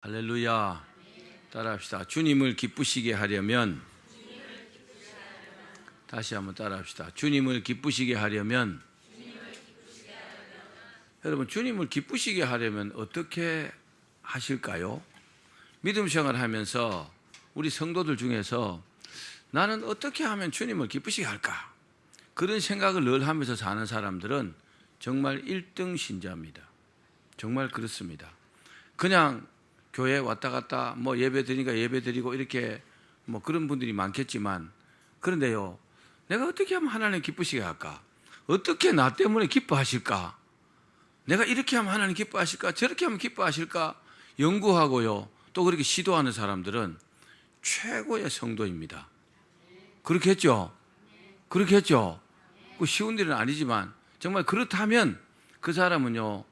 할렐루야. 따라합시다. 주님을 기쁘시게 하려면, 다시 한번 따라합시다. 주님을 기쁘시게 하려면, 여러분, 주님을 기쁘시게 하려면 어떻게 하실까요? 믿음 생활을 하면서 우리 성도들 중에서 나는 어떻게 하면 주님을 기쁘시게 할까? 그런 생각을 늘 하면서 사는 사람들은 정말 1등 신자입니다. 정말 그렇습니다. 그냥 교회 왔다 갔다 예배 드리니까 예배 드리고 이렇게 그런 분들이 많겠지만, 그런데요, 내가 어떻게 하면 하나님 기쁘시게 할까? 어떻게 나 때문에 기뻐하실까? 내가 이렇게 하면 하나님 기뻐하실까? 저렇게 하면 기뻐하실까? 연구하고요, 또 그렇게 시도하는 사람들은 최고의 성도입니다. 그렇겠죠? 그렇겠죠? 그 쉬운 일은 아니지만 정말 그렇다면 그 사람은요,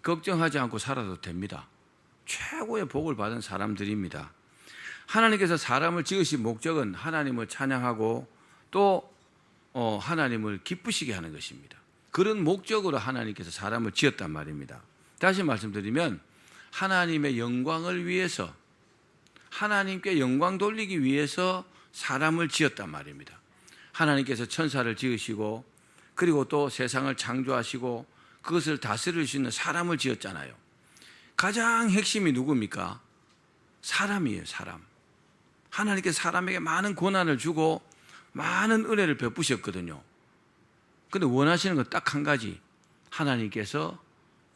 걱정하지 않고 살아도 됩니다. 최고의 복을 받은 사람들입니다. 하나님께서 사람을 지으신 목적은 하나님을 찬양하고 또 하나님을 기쁘시게 하는 것입니다. 그런 목적으로 하나님께서 사람을 지었단 말입니다. 다시 말씀드리면 하나님의 영광을 위해서, 하나님께 영광 돌리기 위해서 사람을 지었단 말입니다. 하나님께서 천사를 지으시고 그리고 또 세상을 창조하시고 그것을 다스릴 수 있는 사람을 지었잖아요. 가장 핵심이 누굽니까? 사람이에요. 사람. 하나님께서 사람에게 많은 고난을 주고 많은 은혜를 베푸셨거든요. 그런데 원하시는 건 딱 한 가지, 하나님께서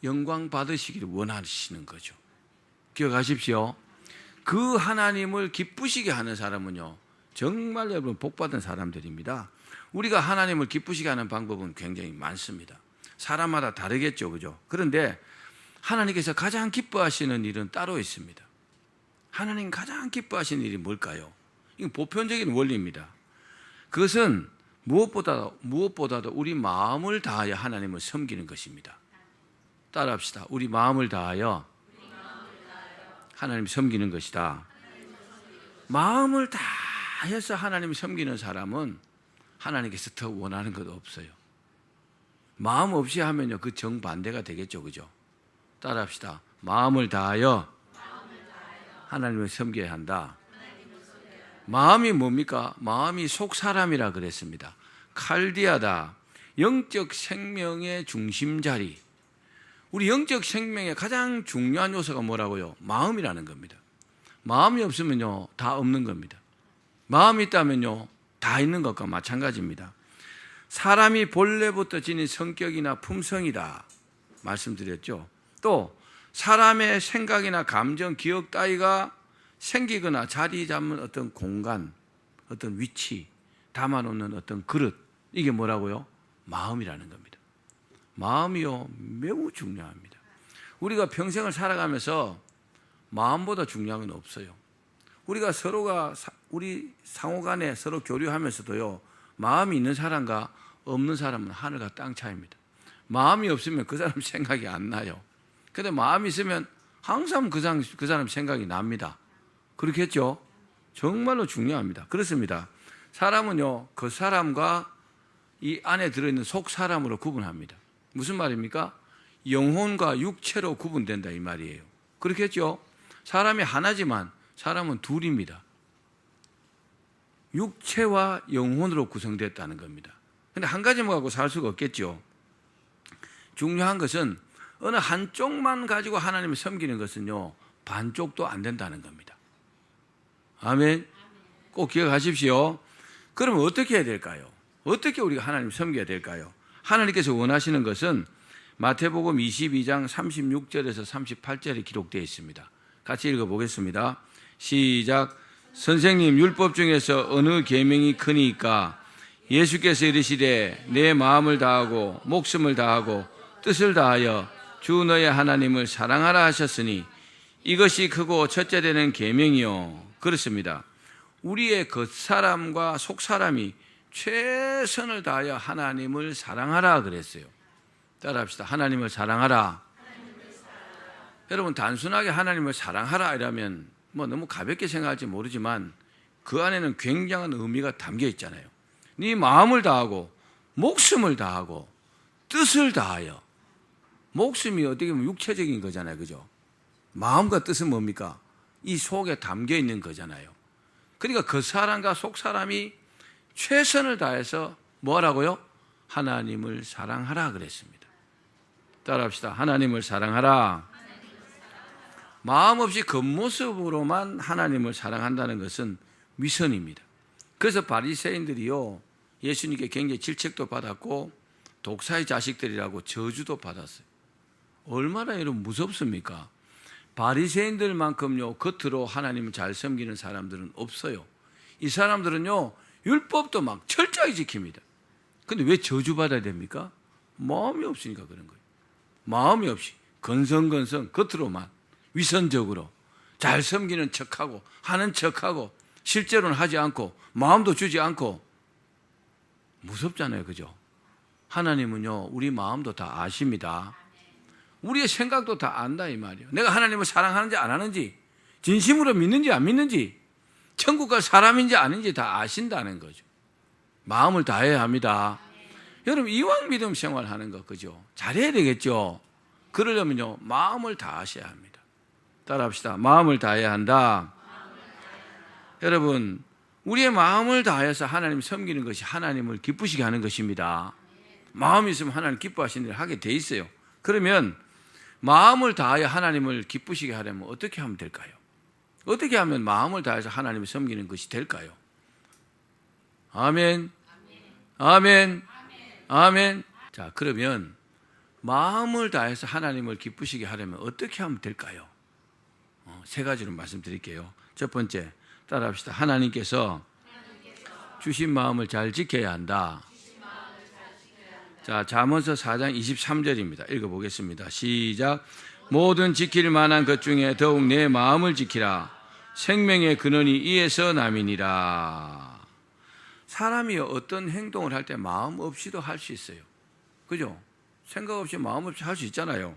영광 받으시기를 원하시는 거죠. 기억하십시오. 그 하나님을 기쁘시게 하는 사람은요, 정말 여러분 복받은 사람들입니다. 우리가 하나님을 기쁘시게 하는 방법은 굉장히 많습니다. 사람마다 다르겠죠, 그죠? 그런데 하나님께서 가장 기뻐하시는 일은 따로 있습니다. 하나님 가장 기뻐하시는 일이 뭘까요? 이건 보편적인 원리입니다. 그것은 무엇보다도 우리 마음을 다하여 하나님을 섬기는 것입니다. 따라합시다. 우리 마음을 다하여 하나님을 섬기는 것이다. 마음을 다해서 하나님을 섬기는 사람은 하나님께서 더 원하는 것 없어요. 마음 없이 하면요, 그 정반대가 되겠죠, 그죠? 따라합시다. 마음을 다하여 하나님을 섬겨야 한다. 마음이 뭡니까? 마음이 속사람이라 그랬습니다. 칼디아다. 영적 생명의 중심자리. 우리 영적 생명의 가장 중요한 요소가 뭐라고요? 마음이라는 겁니다. 마음이 없으면요, 다 없는 겁니다. 마음이 있다면요, 다 있는 것과 마찬가지입니다. 사람이 본래부터 지닌 성격이나 품성이다 말씀드렸죠. 또 사람의 생각이나 감정, 기억 따위가 생기거나 자리 잡는 어떤 공간, 어떤 위치, 담아놓는 어떤 그릇, 이게 뭐라고요? 마음이라는 겁니다. 마음이요, 매우 중요합니다. 우리가 평생을 살아가면서 마음보다 중요한 건 없어요. 우리가 우리 상호 간에 서로 교류하면서도요, 마음이 있는 사람과 없는 사람은 하늘과 땅 차이입니다. 마음이 없으면 그 사람 생각이 안 나요. 근데 마음이 있으면 항상 그 사람 생각이 납니다. 그렇겠죠? 정말로 중요합니다. 그렇습니다. 사람은요, 그 사람과 이 안에 들어있는 속 사람으로 구분합니다. 무슨 말입니까? 영혼과 육체로 구분된다 이 말이에요. 그렇겠죠? 사람이 하나지만 사람은 둘입니다. 육체와 영혼으로 구성됐다는 겁니다. 근데 한 가지만 갖고 살 수가 없겠죠. 중요한 것은 어느 한쪽만 가지고 하나님을 섬기는 것은요, 반쪽도 안 된다는 겁니다. 아멘. 꼭 기억하십시오. 그러면 어떻게 해야 될까요? 어떻게 우리가 하나님을 섬겨야 될까요? 하나님께서 원하시는 것은 마태복음 22장 36절에서 38절에 기록되어 있습니다. 같이 읽어보겠습니다. 시작. 선생님, 율법 중에서 어느 계명이 크니까? 예수께서 이르시되 내 마음을 다하고 목숨을 다하고 뜻을 다하여 주 너의 하나님을 사랑하라 하셨으니 이것이 크고 첫째 되는 계명이요. 그렇습니다. 우리의 겉사람과 속사람이 최선을 다하여 하나님을 사랑하라 그랬어요. 따라합시다. 하나님을 사랑하라. 여러분, 단순하게 하나님을 사랑하라 이라면 너무 가볍게 생각할지 모르지만 그 안에는 굉장한 의미가 담겨 있잖아요. 네 마음을 다하고 목숨을 다하고 뜻을 다하여. 목숨이 어떻게 보면 육체적인 거잖아요, 그죠? 마음과 뜻은 뭡니까? 이 속에 담겨 있는 거잖아요. 그러니까 그 사람과 속 사람이 최선을 다해서 뭐라고요? 하나님을 사랑하라 그랬습니다. 따라합시다. 하나님을 사랑하라. 마음 없이 겉모습으로만 하나님을 사랑한다는 것은 위선입니다. 그래서 바리새인들이요, 예수님께 굉장히 질책도 받았고 독사의 자식들이라고 저주도 받았어요. 얼마나 이런 무섭습니까? 바리새인들만큼요 겉으로 하나님을 잘 섬기는 사람들은 없어요. 이 사람들은요 율법도 막 철저히 지킵니다. 근데 왜 저주받아야 됩니까? 마음이 없으니까 그런 거예요. 마음이 없이 건성건성 겉으로만 위선적으로 잘 섬기는 척하고 하는 척하고 실제로는 하지 않고 마음도 주지 않고 무섭잖아요. 그죠? 하나님은요 우리 마음도 다 아십니다. 우리의 생각도 다 안다 이 말이에요. 내가 하나님을 사랑하는지 안 하는지, 진심으로 믿는지 안 믿는지, 천국 갈 사람인지 아닌지 다 아신다는 거죠. 마음을 다해야 합니다. 여러분 이왕 믿음 생활하는 거 그죠? 잘해야 되겠죠. 그러려면요 마음을 다하셔야 합니다. 따라합시다. 마음을 다해야 한다. 여러분 우리의 마음을 다해서 하나님 섬기는 것이 하나님을 기쁘시게 하는 것입니다. 마음이 있으면 하나님 기뻐하시는 일을 하게 돼 있어요. 그러면 마음을 다하여 하나님을 기쁘시게 하려면 어떻게 하면 될까요? 어떻게 하면 마음을 다해서 하나님을 섬기는 것이 될까요? 아멘. 아멘. 아멘. 자, 그러면 마음을 다해서 하나님을 기쁘시게 하려면 어떻게 하면 될까요? 세 가지로 말씀드릴게요. 첫 번째, 따라합시다. 하나님께서 주신 마음을 잘 지켜야 한다. 자, 잠언서 4장 23절입니다. 읽어보겠습니다. 시작. 모든 지킬 만한 것 중에 더욱 내 마음을 지키라. 생명의 근원이 이에서 남이니라. 사람이 어떤 행동을 할 때 마음 없이도 할 수 있어요. 그죠? 생각 없이 마음 없이 할 수 있잖아요.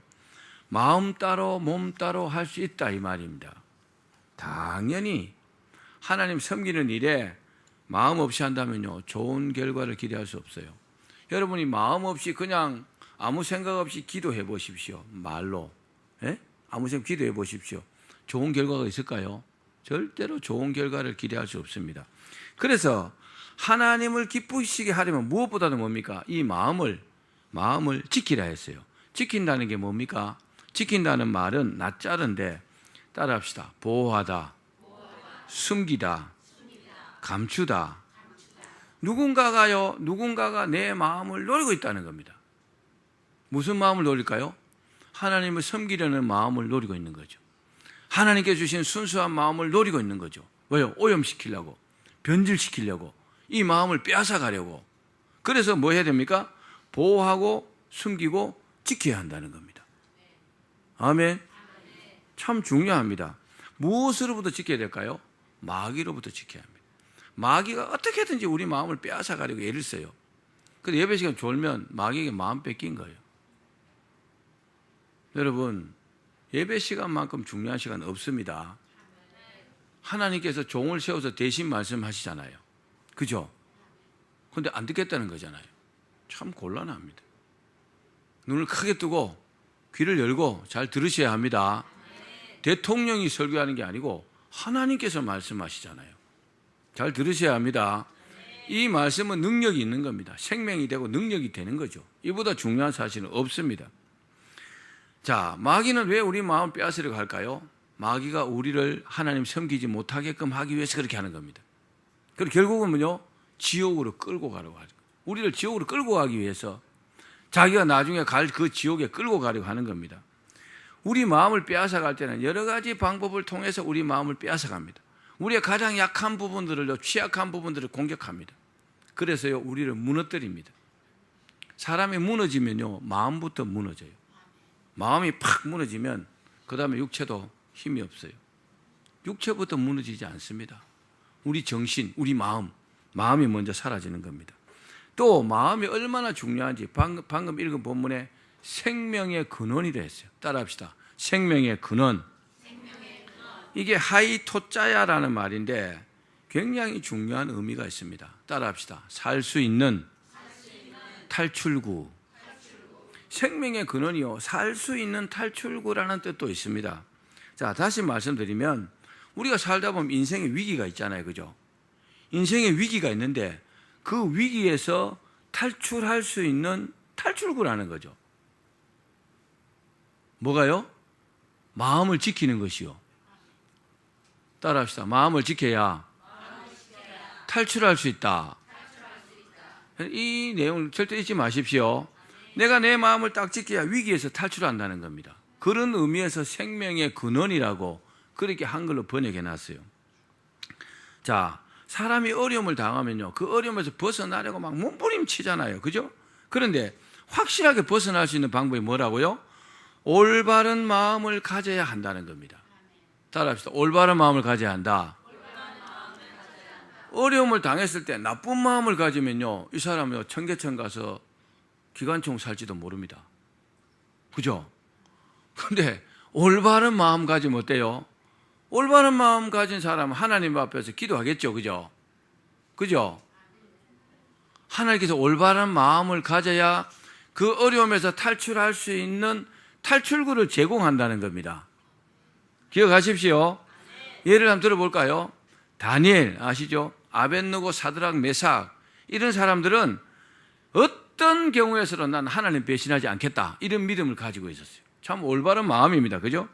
마음 따로 몸 따로 할 수 있다 이 말입니다. 당연히 하나님 섬기는 일에 마음 없이 한다면요 좋은 결과를 기대할 수 없어요. 여러분이 마음 없이 그냥 아무 생각 없이 기도해 보십시오. 말로. 예? 아무 생각 기도해 보십시오. 좋은 결과가 있을까요? 절대로 좋은 결과를 기대할 수 없습니다. 그래서 하나님을 기쁘시게 하려면 무엇보다도 뭡니까? 이 마음을 지키라 했어요. 지킨다는 게 뭡니까? 지킨다는 말은 낯자른데 따라합시다. 보호하다, 숨기다, 감추다. 누군가가 내 마음을 노리고 있다는 겁니다. 무슨 마음을 노릴까요? 하나님을 섬기려는 마음을 노리고 있는 거죠. 하나님께 주신 순수한 마음을 노리고 있는 거죠. 왜요? 오염시키려고, 변질시키려고, 이 마음을 빼앗아가려고. 그래서 뭐 해야 됩니까? 보호하고 숨기고 지켜야 한다는 겁니다. 아멘. 참 중요합니다. 무엇으로부터 지켜야 될까요? 마귀로부터 지켜야 합니다. 마귀가 어떻게든지 우리 마음을 빼앗아가려고 애를 써요. 근데 예배 시간 졸면 마귀에게 마음 뺏긴 거예요. 여러분, 예배 시간만큼 중요한 시간 없습니다. 하나님께서 종을 세워서 대신 말씀하시잖아요. 그죠? 근데 안 듣겠다는 거잖아요. 참 곤란합니다. 눈을 크게 뜨고 귀를 열고 잘 들으셔야 합니다. 대통령이 설교하는 게 아니고 하나님께서 말씀하시잖아요. 잘 들으셔야 합니다. 이 말씀은 능력이 있는 겁니다. 생명이 되고 능력이 되는 거죠. 이보다 중요한 사실은 없습니다. 자, 마귀는 왜 우리 마음을 빼앗으려고 할까요? 마귀가 우리를 하나님 섬기지 못하게끔 하기 위해서 그렇게 하는 겁니다. 그리고 결국은요, 지옥으로 끌고 가려고 하죠. 우리를 지옥으로 끌고 가기 위해서 자기가 나중에 갈 그 지옥에 끌고 가려고 하는 겁니다. 우리 마음을 빼앗아 갈 때는 여러 가지 방법을 통해서 우리 마음을 빼앗아 갑니다. 우리의 가장 약한 부분들을요, 취약한 부분들을 공격합니다. 그래서요, 우리를 무너뜨립니다. 사람이 무너지면요, 마음부터 무너져요. 마음이 팍 무너지면 그 다음에 육체도 힘이 없어요. 육체부터 무너지지 않습니다. 우리 정신, 우리 마음이 먼저 사라지는 겁니다. 또 마음이 얼마나 중요한지 방금 읽은 본문에 생명의 근원이라 했어요. 따라합시다. 생명의 근원. 이게 하이토자야라는 말인데 굉장히 중요한 의미가 있습니다. 따라합시다. 살 수 있는 탈출구. 생명의 근원이요. 살 수 있는 탈출구라는 뜻도 있습니다. 자, 다시 말씀드리면 우리가 살다 보면 인생의 위기가 있잖아요. 그죠? 인생의 위기가 있는데 그 위기에서 탈출할 수 있는 탈출구라는 거죠. 뭐가요? 마음을 지키는 것이요. 따라합시다. 마음을 지켜야 탈출할 수 있다. 이 내용을 절대 잊지 마십시오. 내가 내 마음을 딱 지켜야 위기에서 탈출한다는 겁니다. 그런 의미에서 생명의 근원이라고 그렇게 한글로 번역해 놨어요. 자, 사람이 어려움을 당하면요, 그 어려움에서 벗어나려고 막 몸부림치잖아요. 그죠? 그런데 확실하게 벗어날 수 있는 방법이 뭐라고요? 올바른 마음을 가져야 한다는 겁니다. 따라합시다. 올바른 마음을 가져야 한다. 어려움을 당했을 때 나쁜 마음을 가지면요, 이 사람은 청계천 가서 기관총 살지도 모릅니다. 그죠? 근데 올바른 마음 가지면 어때요? 올바른 마음 가진 사람은 하나님 앞에서 기도하겠죠. 그죠? 그죠? 하나님께서 올바른 마음을 가져야 그 어려움에서 탈출할 수 있는 탈출구를 제공한다는 겁니다. 기억하십시오. 예를 한번 들어볼까요? 다니엘 아시죠? 아벳느고, 사드락, 메삭 이런 사람들은 어떤 경우에서도 난 하나님 배신하지 않겠다 이런 믿음을 가지고 있었어요. 참 올바른 마음입니다. 그죠?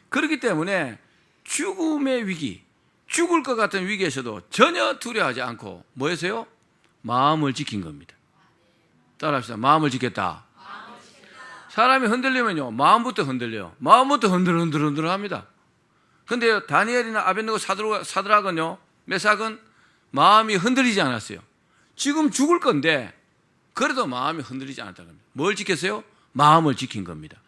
그렇기 때문에 죽음의 위기, 죽을 것 같은 위기에서도 전혀 두려워하지 않고 뭐 했어요? 마음을 지킨 겁니다. 따라합시다. 마음을 지켰다. 사람이 흔들리면요, 마음부터 흔들려요. 마음부터 흔들흔들합니다. 근데 다니엘이나 아벳느고, 사드락은요, 메삭은 마음이 흔들리지 않았어요. 지금 죽을 건데 그래도 마음이 흔들리지 않았다는 겁니다. 뭘 지켰어요? 마음을 지킨 겁니다.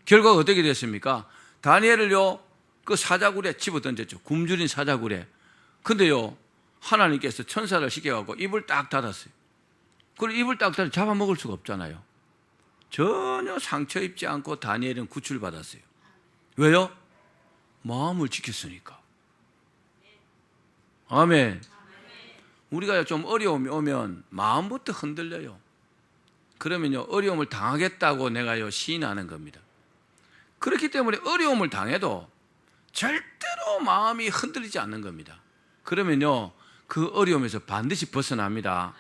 결과가 어떻게 됐습니까? 다니엘을요, 그 사자굴에 집어던졌죠. 굶주린 사자굴에. 근데요, 하나님께서 천사를 시켜갖고 입을 딱 닫았어요. 그리고 입을 딱 닫아 잡아먹을 수가 없잖아요. 전혀 상처 입지 않고 다니엘은 구출받았어요. 왜요? 마음을 지켰으니까. 아멘. 우리가 좀 어려움이 오면 마음부터 흔들려요. 그러면요, 어려움을 당하겠다고 내가요, 시인하는 겁니다. 그렇기 때문에 어려움을 당해도 절대로 마음이 흔들리지 않는 겁니다. 그러면요, 그 어려움에서 반드시 벗어납니다.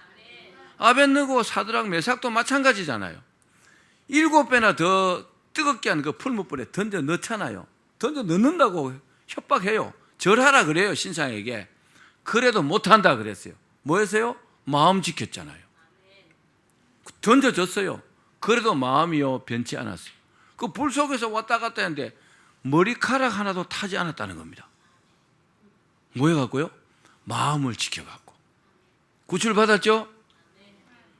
아벳느고, 사드락, 메삭도 마찬가지잖아요. 7배나 더 뜨겁게 한 그 풀무불에 던져 넣잖아요. 던져 넣는다고 협박해요. 절하라 그래요, 신상에게. 그래도 못한다 그랬어요. 뭐 했어요? 마음 지켰잖아요. 던져졌어요. 그래도 마음이요, 변치 않았어요. 그 불 속에서 왔다 갔다 했는데 머리카락 하나도 타지 않았다는 겁니다. 뭐 해갖고요? 마음을 지켜갖고. 구출받았죠?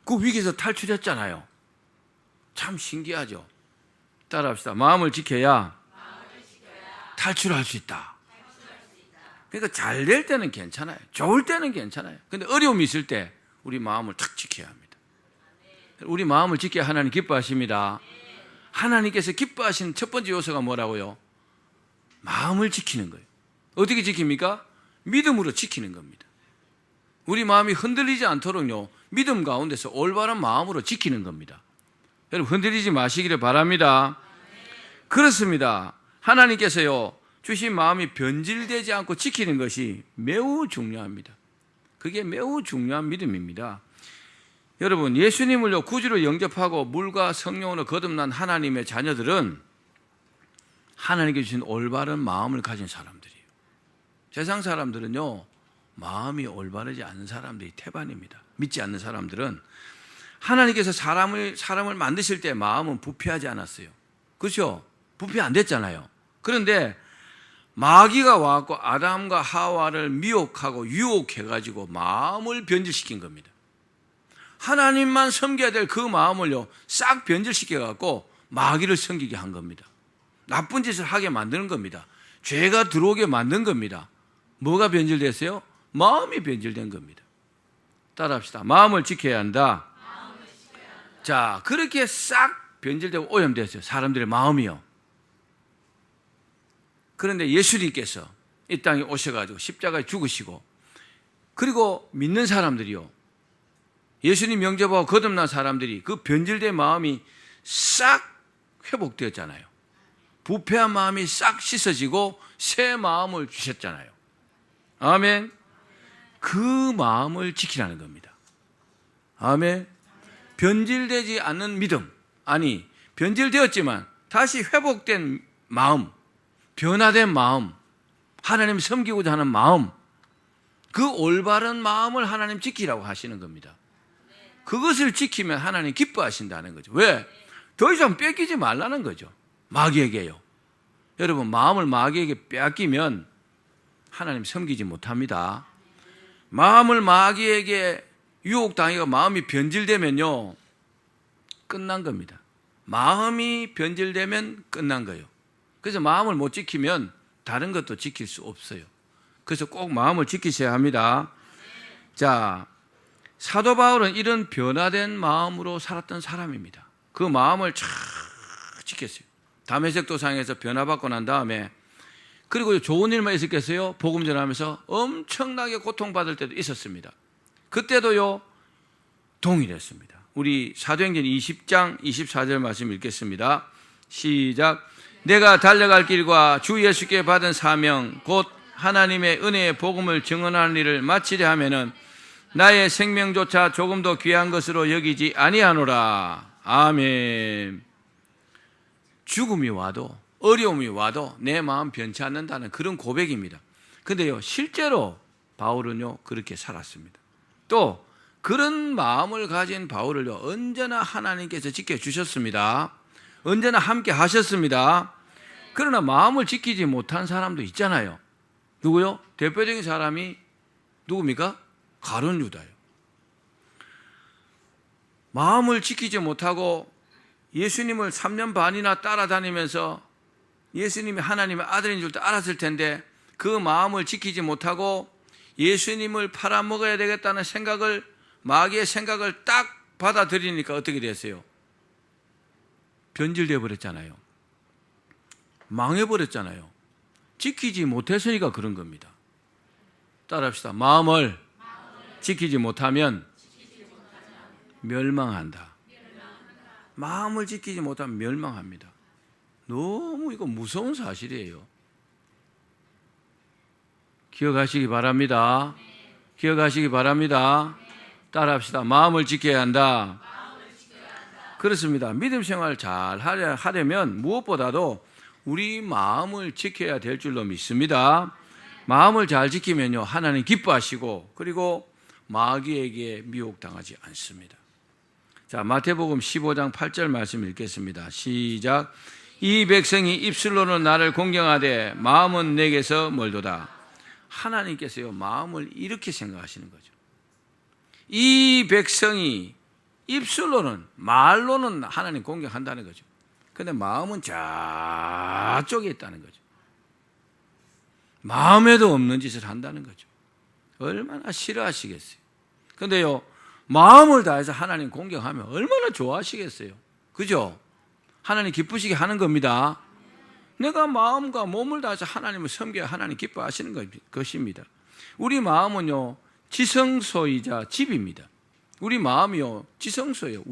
그 위기에서 탈출했잖아요. 참 신기하죠? 따라합시다. 마음을 지켜야 탈출할 수 있다. 그러니까 잘 될 때는 괜찮아요. 좋을 때는 괜찮아요. 근데 어려움이 있을 때 우리 마음을 탁 지켜야 합니다. 우리 마음을 지켜야 하나님 기뻐하십니다. 하나님께서 기뻐하시는 첫 번째 요소가 뭐라고요? 마음을 지키는 거예요. 어떻게 지킵니까? 믿음으로 지키는 겁니다. 우리 마음이 흔들리지 않도록요, 믿음 가운데서 올바른 마음으로 지키는 겁니다. 여러분 흔들리지 마시기를 바랍니다. 그렇습니다. 하나님께서요, 주신 마음이 변질되지 않고 지키는 것이 매우 중요합니다. 그게 매우 중요한 믿음입니다. 여러분, 예수님을요, 구주로 영접하고 물과 성령으로 거듭난 하나님의 자녀들은 하나님께 주신 올바른 마음을 가진 사람들이에요. 세상 사람들은요, 마음이 올바르지 않은 사람들이 태반입니다. 믿지 않는 사람들은 하나님께서 사람을 만드실 때 마음은 부패하지 않았어요. 그렇죠? 부패 안 됐잖아요. 그런데 마귀가 와서 아담과 하와를 미혹하고 유혹해가지고 마음을 변질시킨 겁니다. 하나님만 섬겨야 될 그 마음을요, 싹 변질시켜갖고 마귀를 섬기게 한 겁니다. 나쁜 짓을 하게 만드는 겁니다. 죄가 들어오게 만든 겁니다. 뭐가 변질됐어요? 마음이 변질된 겁니다. 따라합시다. 마음을 지켜야 한다. 자, 그렇게 싹 변질되고 오염됐어요. 사람들의 마음이요. 그런데 예수님께서 이 땅에 오셔가지고 십자가에 죽으시고, 그리고 믿는 사람들이요, 예수님 영접하고 거듭난 사람들이 그 변질된 마음이 싹 회복되었잖아요. 부패한 마음이 싹 씻어지고 새 마음을 주셨잖아요. 아멘. 그 마음을 지키라는 겁니다. 아멘. 변질되지 않는 믿음, 아니 변질되었지만 다시 회복된 마음, 변화된 마음, 하나님 섬기고자 하는 마음, 그 올바른 마음을 하나님 지키라고 하시는 겁니다. 그것을 지키면 하나님 기뻐하신다는 거죠. 왜? 더 이상 뺏기지 말라는 거죠. 마귀에게요. 여러분, 마음을 마귀에게 빼앗기면 하나님 섬기지 못합니다. 마음을 마귀에게 유혹당해가 마음이 변질되면요, 끝난 겁니다. 마음이 변질되면 끝난 거예요. 그래서 마음을 못 지키면 다른 것도 지킬 수 없어요. 그래서 꼭 마음을 지키셔야 합니다. 자, 사도 바울은 이런 변화된 마음으로 살았던 사람입니다. 그 마음을 잘 지켰어요. 다메섹 도상에서 변화받고 난 다음에, 그리고 좋은 일만 있었겠어요? 복음 전하면서 엄청나게 고통받을 때도 있었습니다. 그때도요, 동일했습니다. 우리 사도행전 20장 24절 말씀 읽겠습니다. 시작. 내가 달려갈 길과 주 예수께 받은 사명 곧 하나님의 은혜의 복음을 증언하는 일을 마치려 하면은 나의 생명조차 조금도 귀한 것으로 여기지 아니하노라. 아멘. 죽음이 와도 어려움이 와도 내 마음 변치 않는다는 그런 고백입니다. 근데요, 실제로 바울은요 그렇게 살았습니다. 또 그런 마음을 가진 바울을요 언제나 하나님께서 지켜주셨습니다. 언제나 함께 하셨습니다. 그러나 마음을 지키지 못한 사람도 있잖아요. 누구요? 대표적인 사람이 누굽니까? 가룟 유다예요. 마음을 지키지 못하고 예수님을 3년 반이나 따라다니면서 예수님이 하나님의 아들인 줄 알았을 텐데 그 마음을 지키지 못하고 예수님을 팔아먹어야 되겠다는 생각을, 마귀의 생각을 딱 받아들이니까 어떻게 됐어요? 변질되어 버렸잖아요. 망해버렸잖아요. 지키지 못했으니까 그런 겁니다. 따라합시다. 마음을 지키지 못하면 멸망한다. 마음을 지키지 못하면 멸망합니다. 너무 이거 무서운 사실이에요. 기억하시기 바랍니다. 기억하시기 바랍니다. 따라합시다. 마음을 지켜야 한다. 그렇습니다. 믿음 생활 잘 하려면 무엇보다도 우리 마음을 지켜야 될 줄로 믿습니다. 마음을 잘 지키면요 하나님 기뻐하시고 그리고 마귀에게 미혹당하지 않습니다. 자, 마태복음 15장 8절 말씀 읽겠습니다. 시작. 이 백성이 입술로는 나를 공경하되 마음은 내게서 멀도다. 하나님께서요 마음을 이렇게 생각하시는 거죠. 이 백성이 입술로는, 말로는 하나님 공경한다는 거죠. 근데 마음은 저쪽에 있다는 거죠. 마음에도 없는 짓을 한다는 거죠. 얼마나 싫어하시겠어요. 근데요 마음을 다해서 하나님 공경하면 얼마나 좋아하시겠어요. 그죠? 하나님 기쁘시게 하는 겁니다. 내가 마음과 몸을 다해서 하나님을 섬겨야 하나님 기뻐하시는 것입니다. 우리 마음은요 지성소이자 집입니다. 우리 마음이요 지성소예요.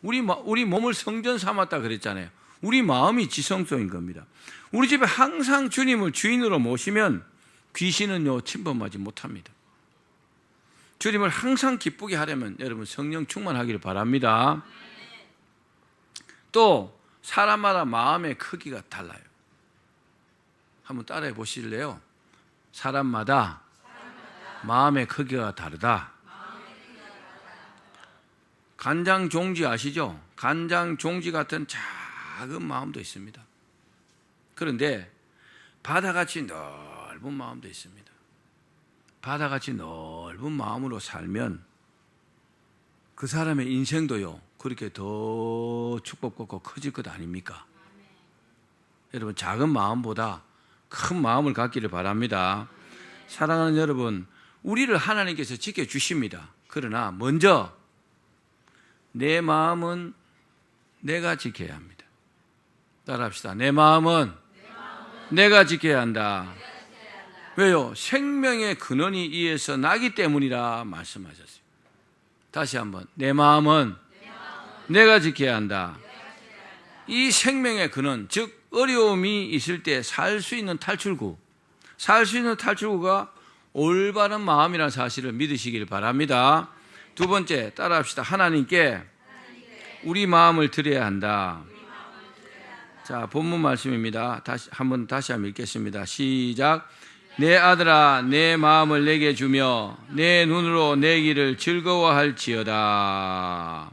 우리 몸을 성전 삼았다 그랬잖아요. 우리 마음이 지성소인 겁니다. 우리 집에 항상 주님을 주인으로 모시면 귀신은요 침범하지 못합니다. 주님을 항상 기쁘게 하려면 여러분 성령 충만하기를 바랍니다. 또 사람마다 마음의 크기가 달라요. 한번 따라해 보실래요? 사람마다 마음의 크기가 다르다. 간장 종지 아시죠? 간장 종지 같은 작은 마음도 있습니다. 그런데 바다같이 넓은 마음도 있습니다. 바다같이 넓은 마음으로 살면 그 사람의 인생도요 그렇게 더 축복받고 커질 것 아닙니까? 여러분 작은 마음보다 큰 마음을 갖기를 바랍니다. 사랑하는 여러분, 우리를 하나님께서 지켜주십니다. 그러나 먼저 내 마음은 내가 지켜야 합니다. 따라합시다. 내 마음은 내가 지켜야 한다. 왜요? 생명의 근원이 이에서 나기 때문이라 말씀하셨어요. 다시 한번. 내 마음은 내가 지켜야 한다. 이 생명의 근원, 즉 어려움이 있을 때 살 수 있는 탈출구, 살 수 있는 탈출구가 올바른 마음이라는 사실을 믿으시길 바랍니다. 두 번째, 따라합시다. 하나님께 우리 마음을 드려야 한다. 자, 본문 말씀입니다. 다시 한번 읽겠습니다. 시작. 내 아들아, 내 마음을 내게 주며 내 눈으로 내 길을 즐거워할지어다.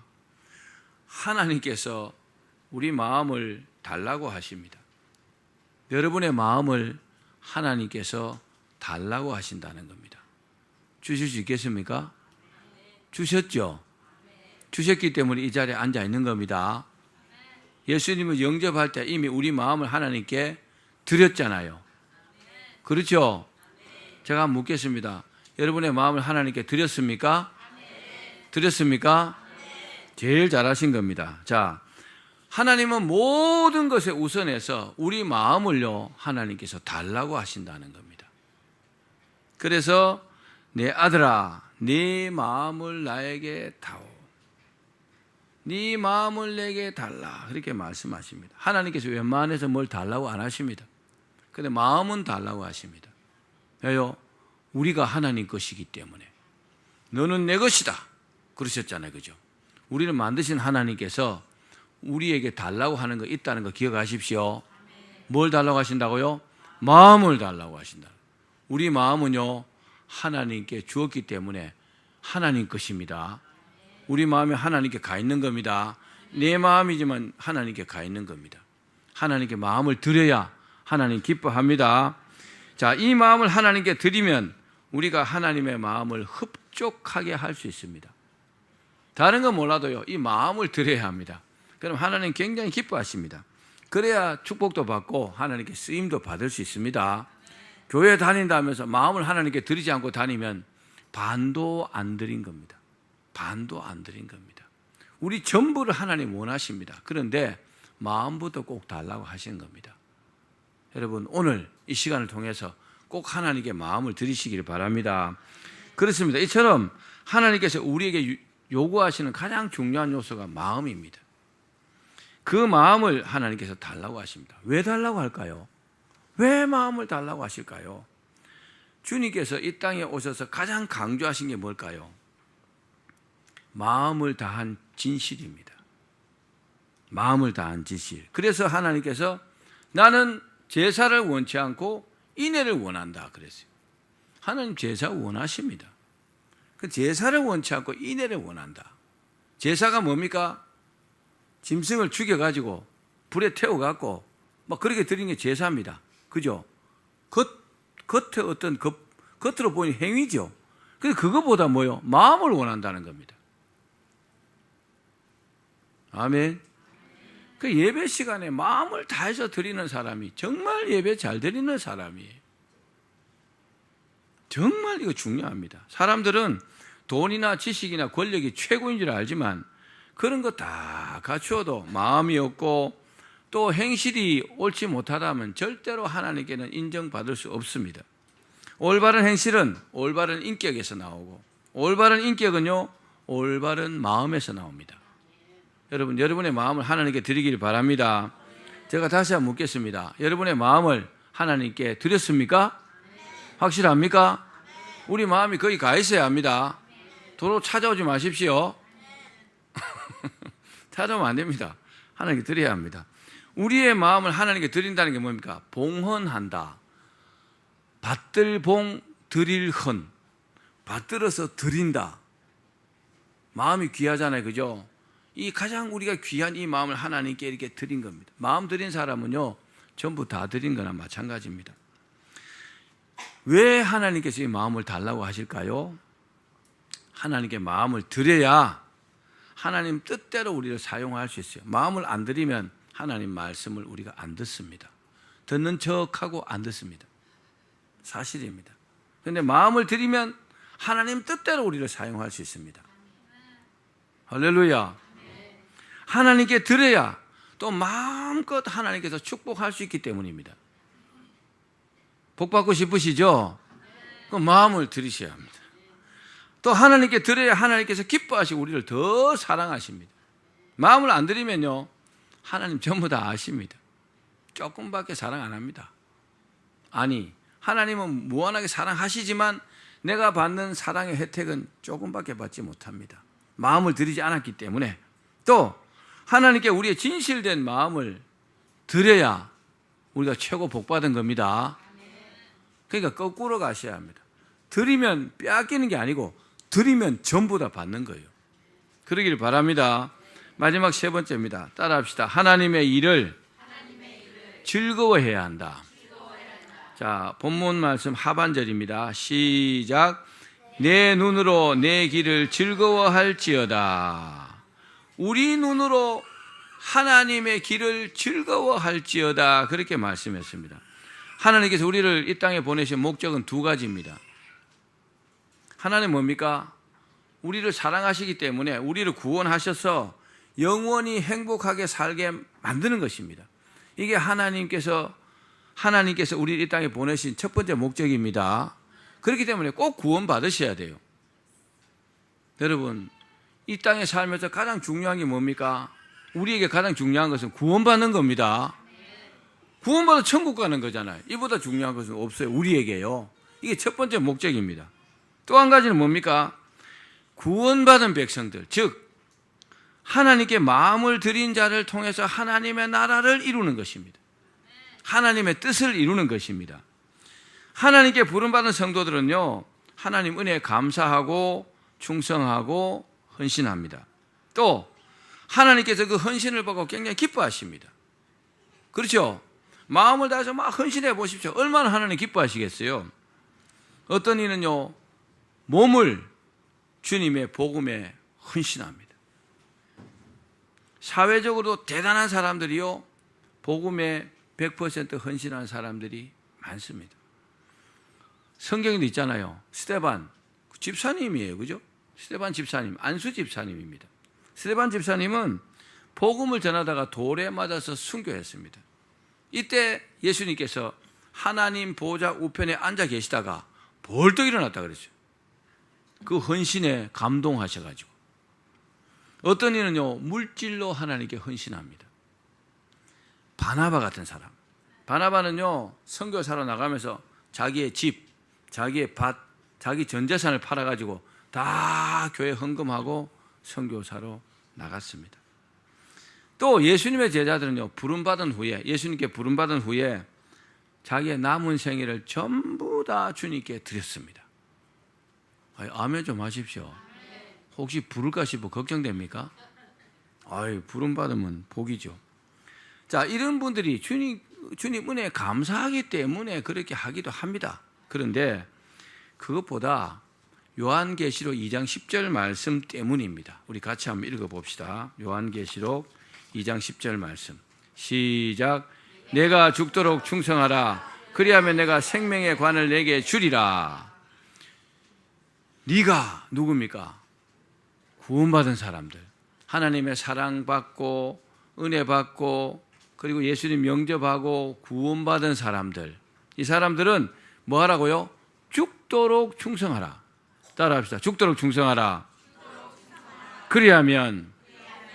하나님께서 우리 마음을 달라고 하십니다. 여러분의 마음을 하나님께서 달라고 하신다는 겁니다. 주실 수 있겠습니까? 주셨죠? 주셨기 때문에 이 자리에 앉아 있는 겁니다. 예수님을 영접할 때 이미 우리 마음을 하나님께 드렸잖아요. 그렇죠? 제가 한번 묻겠습니다. 여러분의 마음을 하나님께 드렸습니까? 드렸습니까? 제일 잘하신 겁니다. 자, 하나님은 모든 것에 우선해서 우리 마음을요, 하나님께서 달라고 하신다는 겁니다. 그래서 내 아들아, 네 마음을 나에게 다오. 네 마음을 내게 달라. 그렇게 말씀하십니다. 하나님께서 웬만해서 뭘 달라고 안 하십니다. 근데 마음은 달라고 하십니다. 왜요? 우리가 하나님 것이기 때문에. 너는 내 것이다. 그러셨잖아요. 그죠? 우리를 만드신 하나님께서 우리에게 달라고 하는 거 있다는 거 기억하십시오. 뭘 달라고 하신다고요? 마음을 달라고 하신다. 우리 마음은요, 하나님께 주었기 때문에 하나님 것입니다. 우리 마음이 하나님께 가 있는 겁니다. 내 마음이지만 하나님께 가 있는 겁니다. 하나님께 마음을 드려야 하나님 기뻐합니다. 자, 이 마음을 하나님께 드리면 우리가 하나님의 마음을 흡족하게 할 수 있습니다. 다른 건 몰라도요, 이 마음을 드려야 합니다. 그럼 하나님 굉장히 기뻐하십니다. 그래야 축복도 받고 하나님께 쓰임도 받을 수 있습니다. 교회 다닌다면서 마음을 하나님께 드리지 않고 다니면 반도 안 드린 겁니다. 반도 안 드린 겁니다. 우리 전부를 하나님 원하십니다. 그런데 마음부터 꼭 달라고 하시는 겁니다. 여러분, 오늘 이 시간을 통해서 꼭 하나님께 마음을 드리시길 바랍니다. 그렇습니다. 이처럼 하나님께서 우리에게 요구하시는 가장 중요한 요소가 마음입니다. 그 마음을 하나님께서 달라고 하십니다. 왜 달라고 할까요? 왜 마음을 달라고 하실까요? 주님께서 이 땅에 오셔서 가장 강조하신 게 뭘까요? 마음을 다한 진실입니다. 마음을 다한 진실. 그래서 하나님께서 나는 제사를 원치 않고 인애를 원한다 그랬어요. 하나님 제사 원하십니다. 그 제사를 원치 않고 인애를 원한다. 제사가 뭡니까? 짐승을 죽여가지고 불에 태워갖고 막 그렇게 드리는 게 제사입니다. 그죠? 겉에 어떤 겉으로 보이는 행위죠. 근데 그거보다 뭐요? 마음을 원한다는 겁니다. 아멘. 그 예배 시간에 마음을 다해서 드리는 사람이 정말 예배 잘 드리는 사람이에요. 정말 이거 중요합니다. 사람들은 돈이나 지식이나 권력이 최고인 줄 알지만 그런 거 다 갖추어도 마음이 없고 또 행실이 옳지 못하다면 절대로 하나님께는 인정받을 수 없습니다. 올바른 행실은 올바른 인격에서 나오고 올바른 인격은요, 올바른 마음에서 나옵니다. 여러분, 여러분의 마음을 하나님께 드리기를 바랍니다. 제가 다시 한번 묻겠습니다. 여러분의 마음을 하나님께 드렸습니까? 확실합니까? 우리 마음이 거기 가 있어야 합니다. 도로 찾아오지 마십시오. 찾아오면 안 됩니다. 하나님께 드려야 합니다. 우리의 마음을 하나님께 드린다는 게 뭡니까? 봉헌한다. 받들 봉, 드릴 헌. 받들어서 드린다. 마음이 귀하잖아요. 그죠? 이 가장 우리가 귀한 이 마음을 하나님께 이렇게 드린 겁니다. 마음 드린 사람은요, 전부 다 드린 거나 마찬가지입니다. 왜 하나님께서 이 마음을 달라고 하실까요? 하나님께 마음을 드려야 하나님 뜻대로 우리를 사용할 수 있어요. 마음을 안 드리면 하나님 말씀을 우리가 안 듣습니다. 듣는 척하고 안 듣습니다. 사실입니다. 그런데 마음을 드리면 하나님 뜻대로 우리를 사용할 수 있습니다. 할렐루야. 하나님께 드려야 또 마음껏 하나님께서 축복할 수 있기 때문입니다. 복 받고 싶으시죠? 그 마음을 드리셔야 합니다. 또 하나님께 드려야 하나님께서 기뻐하시고 우리를 더 사랑하십니다. 마음을 안 드리면요, 하나님 전부 다 아십니다. 조금밖에 사랑 안 합니다. 아니, 하나님은 무한하게 사랑하시지만 내가 받는 사랑의 혜택은 조금밖에 받지 못합니다. 마음을 들이지 않았기 때문에. 또 하나님께 우리의 진실된 마음을 드려야 우리가 최고 복받은 겁니다. 그러니까 거꾸로 가셔야 합니다. 드리면 빼앗기는 게 아니고 드리면 전부 다 받는 거예요. 그러기를 바랍니다. 마지막 세 번째입니다. 따라합시다. 하나님의 일을 즐거워해야 한다. 자, 본문 말씀 하반절입니다. 시작. 내 눈으로 내 길을 즐거워할지어다. 우리 눈으로 하나님의 길을 즐거워할지어다. 그렇게 말씀했습니다. 하나님께서 우리를 이 땅에 보내신 목적은 두 가지입니다. 하나님 뭡니까? 우리를 사랑하시기 때문에 우리를 구원하셔서 영원히 행복하게 살게 만드는 것입니다. 이게 하나님께서 우리를 이 땅에 보내신 첫 번째 목적입니다. 그렇기 때문에 꼭 구원 받으셔야 돼요. 여러분, 이 땅에 살면서 가장 중요한 게 뭡니까? 우리에게 가장 중요한 것은 구원받는 겁니다. 구원받아 천국 가는 거잖아요. 이보다 중요한 것은 없어요. 우리에게요. 이게 첫 번째 목적입니다. 또 한 가지는 뭡니까? 구원받은 백성들, 즉 하나님께 마음을 드린 자를 통해서 하나님의 나라를 이루는 것입니다. 하나님의 뜻을 이루는 것입니다. 하나님께 부름받은 성도들은요, 하나님 은혜에 감사하고 충성하고 헌신합니다. 또 하나님께서 그 헌신을 보고 굉장히 기뻐하십니다. 그렇죠? 마음을 다해서 막 헌신해 보십시오. 얼마나 하나님 기뻐하시겠어요? 어떤 이는요, 몸을 주님의 복음에 헌신합니다. 사회적으로 대단한 사람들이요, 복음에 100% 헌신한 사람들이 많습니다. 성경에도 있잖아요. 스데반 집사님이에요. 그죠? 스데반 집사님, 안수 집사님입니다. 스데반 집사님은 복음을 전하다가 돌에 맞아서 순교했습니다. 이때 예수님께서 하나님 보좌 우편에 앉아 계시다가 벌떡 일어났다 그랬죠. 그 헌신에 감동하셔가지고. 어떤 이는요, 물질로 하나님께 헌신합니다. 바나바 같은 사람. 바나바는요, 선교사로 나가면서 자기의 집, 자기의 밭, 자기 전 재산을 팔아가지고 다 교회 헌금하고 선교사로 나갔습니다. 또 예수님의 제자들은요, 예수님께 부름받은 후에 자기의 남은 생애를 전부 다 주님께 드렸습니다. 아멘 좀 하십시오. 혹시 부를까 싶어 걱정됩니까? 부름받으면 복이죠. 자, 이런 분들이 주님 은혜에 감사하기 때문에 그렇게 하기도 합니다. 그런데 그것보다 요한계시록 2장 10절 말씀 때문입니다. 우리 같이 한번 읽어봅시다. 요한계시록 2장 10절 말씀. 시작. 내가 죽도록 충성하라. 그리하면 내가 생명의 관을 내게 주리라. 네가 누굽니까? 구원받은 사람들. 하나님의 사랑받고 은혜받고 그리고 예수님 영접하고 구원받은 사람들. 이 사람들은 뭐 하라고요? 죽도록 충성하라. 따라합시다. 죽도록 충성하라. 그리하면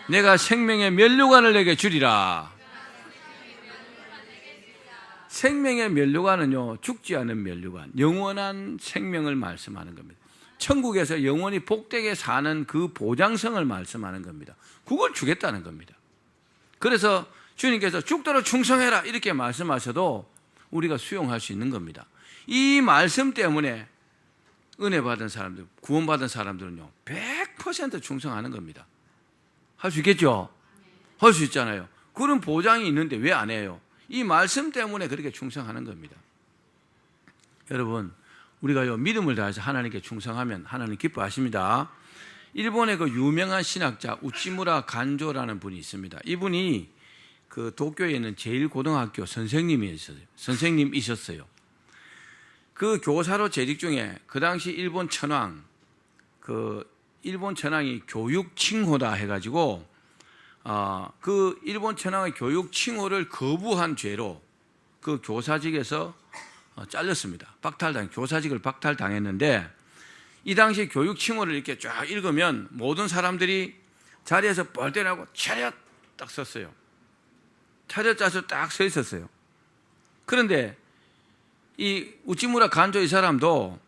내가 생명의 면류관을 내게 주리라. 생명의 면류관은요, 죽지 않은 면류관, 영원한 생명을 말씀하는 겁니다. 천국에서 영원히 복되게 사는 그 보장성을 말씀하는 겁니다. 그걸 주겠다는 겁니다. 그래서 주님께서 죽도록 충성해라 이렇게 말씀하셔도 우리가 수용할 수 있는 겁니다. 이 말씀 때문에 은혜 받은 사람들, 구원받은 사람들은요, 100% 충성하는 겁니다. 할 수 있겠죠? 할 수 있잖아요. 그런 보장이 있는데 왜 안 해요? 이 말씀 때문에 그렇게 충성하는 겁니다. 여러분, 우리가요, 믿음을 다해서 하나님께 충성하면 하나님 기뻐하십니다. 일본의 그 유명한 신학자 우치무라 간조라는 분이 있습니다. 이분이 그 도쿄에 있는 제1고등학교 선생님이셨어요. 그 교사로 재직 중에 그 당시 일본 천황이 교육 칭호다 해가지고 그 일본 천황의 교육 칭호를 거부한 죄로 그 교사직에서 잘렸습니다. 교사직을 박탈당했는데 이 당시 교육 칭호를 이렇게 쫙 읽으면 모든 사람들이 자리에서 벌떼나고 차렷 딱 섰어요. 차렷 딱 서 있었어요. 그런데 이 우찌무라 간조 이 사람도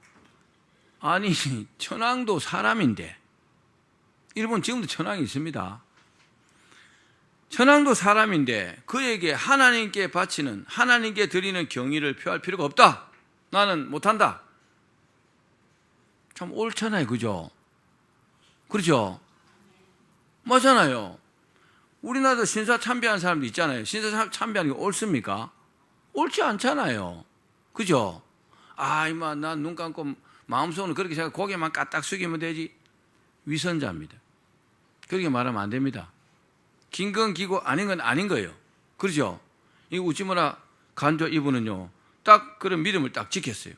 아니 천황도 사람인데, 일본 지금도 천황이 있습니다. 천황도 사람인데 그에게 하나님께 바치는, 하나님께 드리는 경의를 표할 필요가 없다. 나는 못한다. 참 옳잖아요. 그죠? 그렇죠? 맞잖아요. 우리나라도 신사 참배하는 사람도 있잖아요. 신사 참배하는 게 옳습니까? 옳지 않잖아요. 그죠? 아, 이마, 난 눈 감고 마음속으로 그렇게 생각, 고개만 까딱 숙이면 되지. 위선자입니다. 그렇게 말하면 안 됩니다. 긴 건 기고 아닌 건 아닌 거예요. 그렇죠? 이 우찌무라 간조 이분은요, 딱 그런 믿음을 딱 지켰어요.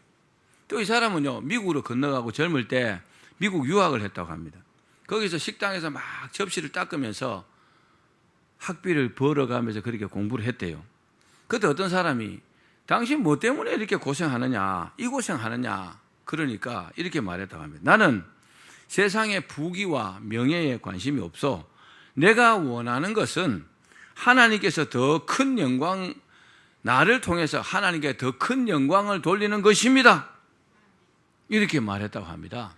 또 이 사람은요, 미국으로 건너가고 젊을 때 미국 유학을 했다고 합니다. 거기서 식당에서 막 접시를 닦으면서 학비를 벌어가면서 그렇게 공부를 했대요. 그때 어떤 사람이 당신 뭐 때문에 이렇게 고생하느냐, 이 고생하느냐, 그러니까 이렇게 말했다고 합니다. 나는 세상의 부귀와 명예에 관심이 없어. 내가 원하는 것은 하나님께서 더 큰 영광, 나를 통해서 하나님께 더 큰 영광을 돌리는 것입니다. 이렇게 말했다고 합니다.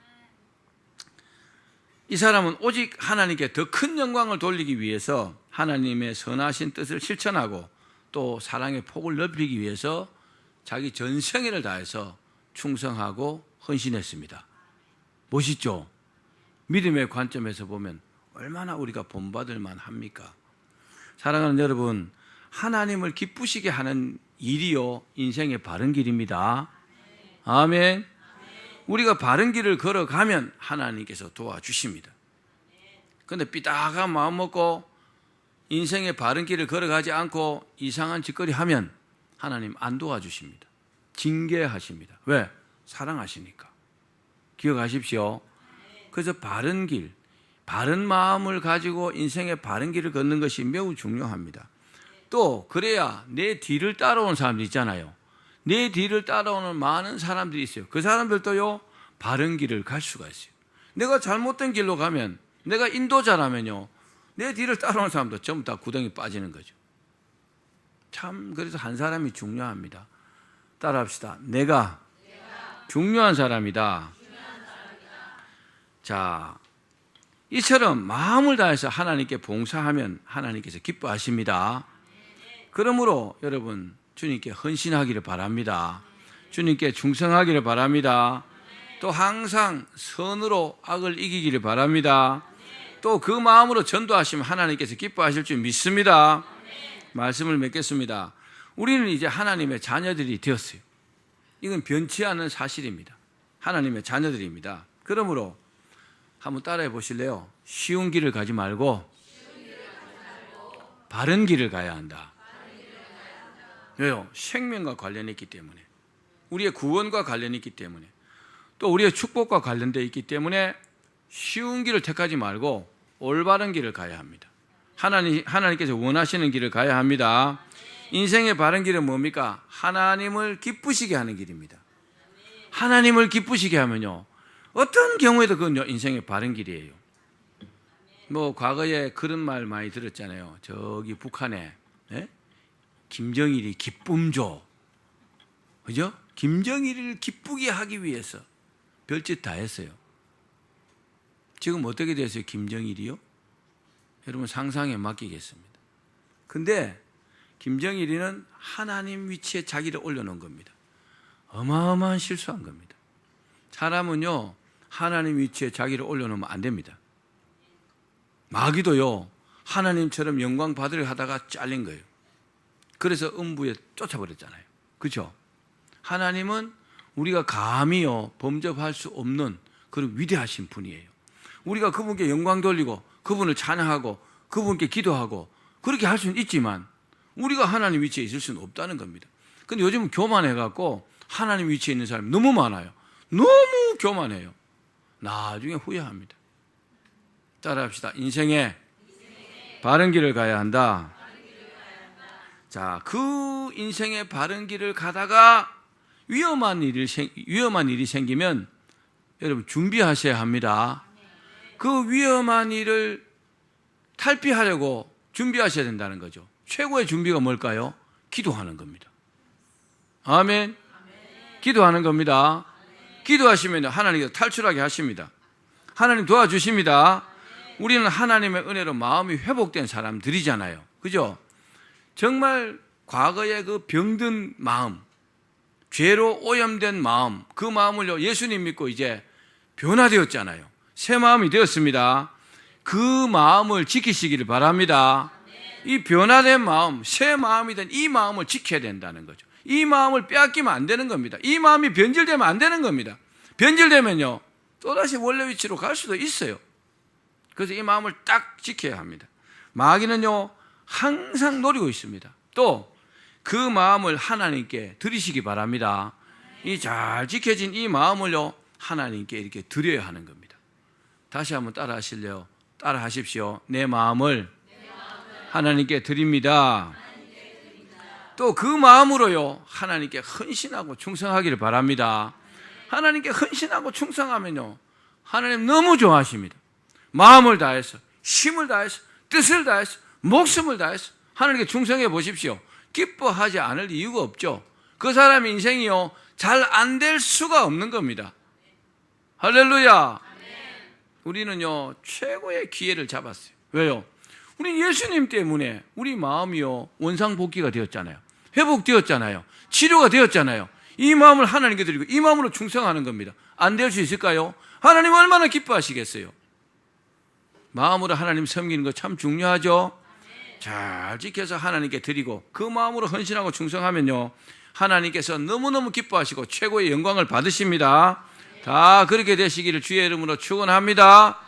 이 사람은 오직 하나님께 더 큰 영광을 돌리기 위해서 하나님의 선하신 뜻을 실천하고 또 사랑의 폭을 넓히기 위해서 자기 전생애를 다해서 충성하고 헌신했습니다. 멋있죠? 믿음의 관점에서 보면 얼마나 우리가 본받을 만합니까? 사랑하는 여러분, 하나님을 기쁘시게 하는 일이요, 인생의 바른 길입니다. 아멘. 우리가 바른 길을 걸어가면 하나님께서 도와주십니다. 그런데 삐딱한 마음 먹고 인생의 바른 길을 걸어가지 않고 이상한 짓거리 하면 하나님 안 도와주십니다. 징계하십니다. 왜? 사랑하시니까. 기억하십시오. 그래서 바른 길, 바른 마음을 가지고 인생의 바른 길을 걷는 것이 매우 중요합니다. 또 그래야 내 뒤를 따라오는 사람들 있잖아요. 내 뒤를 따라오는 많은 사람들이 있어요. 그 사람들도요, 바른 길을 갈 수가 있어요. 내가 잘못된 길로 가면, 내가 인도자라면요, 내 뒤를 따라오는 사람도 전부 다 구덩이 빠지는 거죠. 참, 그래서 한 사람이 중요합니다. 따라합시다. 내가 중요한 사람이다. 자, 이처럼 마음을 다해서 하나님께 봉사하면 하나님께서 기뻐하십니다. 그러므로 여러분, 주님께 헌신하기를 바랍니다. 주님께 충성하기를 바랍니다. 또 항상 선으로 악을 이기기를 바랍니다. 또 그 마음으로 전도하시면 하나님께서 기뻐하실 줄 믿습니다. 말씀을 맺겠습니다. 우리는 이제 하나님의 자녀들이 되었어요. 이건 변치 않은 사실입니다. 하나님의 자녀들입니다. 그러므로 한번 따라해 보실래요? 쉬운 길을 가지 말고 바른 길을 가야 한다. 왜요? 생명과 관련이 있기 때문에, 우리의 구원과 관련이 있기 때문에, 또 우리의 축복과 관련되어 있기 때문에 쉬운 길을 택하지 말고 올바른 길을 가야 합니다. 하나님께서 원하시는 길을 가야 합니다. 인생의 바른 길은 뭡니까? 하나님을 기쁘시게 하는 길입니다. 하나님을 기쁘시게 하면요, 어떤 경우에도 그건요, 인생의 바른 길이에요. 뭐 과거에 그런 말 많이 들었잖아요. 저기 북한에 김정일이 기쁨조, 그죠? 김정일을 기쁘게 하기 위해서 별짓 다 했어요. 지금 어떻게 됐어요? 김정일이요? 여러분 상상에 맡기겠습니다. 근데 김정일이는 하나님 위치에 자기를 올려놓은 겁니다. 어마어마한 실수한 겁니다. 사람은요, 하나님 위치에 자기를 올려놓으면 안 됩니다. 마귀도요, 하나님처럼 영광 받으려 하다가 잘린 거예요. 그래서 음부에 쫓아버렸잖아요. 그렇죠? 하나님은 우리가 감히요 범접할 수 없는 그런 위대하신 분이에요. 우리가 그분께 영광 돌리고 그분을 찬양하고 그분께 기도하고 그렇게 할 수는 있지만 우리가 하나님 위치에 있을 수는 없다는 겁니다. 근데 요즘은 교만해갖고 하나님 위치에 있는 사람이 너무 많아요. 너무 교만해요. 나중에 후회합니다. 따라합시다. 인생에 바른 길을 가야 한다. 자, 그 인생의 바른 길을 가다가 위험한 일이 생기면 여러분 준비하셔야 합니다. 그 위험한 일을 탈피하려고 준비하셔야 된다는 거죠. 최고의 준비가 뭘까요? 기도하는 겁니다. 아멘. 기도하는 겁니다. 기도하시면 하나님께서 탈출하게 하십니다. 하나님 도와주십니다. 우리는 하나님의 은혜로 마음이 회복된 사람들이잖아요. 그죠? 정말 과거의 그 병든 마음, 죄로 오염된 마음, 그 마음을요, 예수님 믿고 이제 변화되었잖아요. 새 마음이 되었습니다. 그 마음을 지키시기를 바랍니다. 이 변화된 마음, 새 마음이 된 이 마음을 지켜야 된다는 거죠. 이 마음을 빼앗기면 안 되는 겁니다. 이 마음이 변질되면 안 되는 겁니다. 변질되면요, 또다시 원래 위치로 갈 수도 있어요. 그래서 이 마음을 딱 지켜야 합니다. 마귀는요, 항상 노리고 있습니다. 또 그 마음을 하나님께 드리시기 바랍니다. 이 잘 지켜진 이 마음을요, 하나님께 이렇게 드려야 하는 겁니다. 다시 한번 따라 하실래요? 따라 하십시오. 내 마음을 하나님께 드립니다. 또 그 마음으로요, 하나님께 헌신하고 충성하기를 바랍니다. 하나님께 헌신하고 충성하면요, 하나님 너무 좋아하십니다. 마음을 다해서, 힘을 다해서, 뜻을 다해서, 목숨을 다해서 하나님께 충성해 보십시오. 기뻐하지 않을 이유가 없죠. 그 사람의 인생이요, 잘 안 될 수가 없는 겁니다. 할렐루야. 우리는요, 최고의 기회를 잡았어요. 왜요? 우리 예수님 때문에 우리 마음이요, 원상복귀가 되었잖아요. 회복되었잖아요. 치료가 되었잖아요. 이 마음을 하나님께 드리고 이 마음으로 충성하는 겁니다. 안 될 수 있을까요? 하나님 얼마나 기뻐하시겠어요? 마음으로 하나님 섬기는 거 참 중요하죠. 잘 지켜서 하나님께 드리고 그 마음으로 헌신하고 충성하면요, 하나님께서 너무너무 기뻐하시고 최고의 영광을 받으십니다. 다 그렇게 되시기를 주의 이름으로 축원합니다.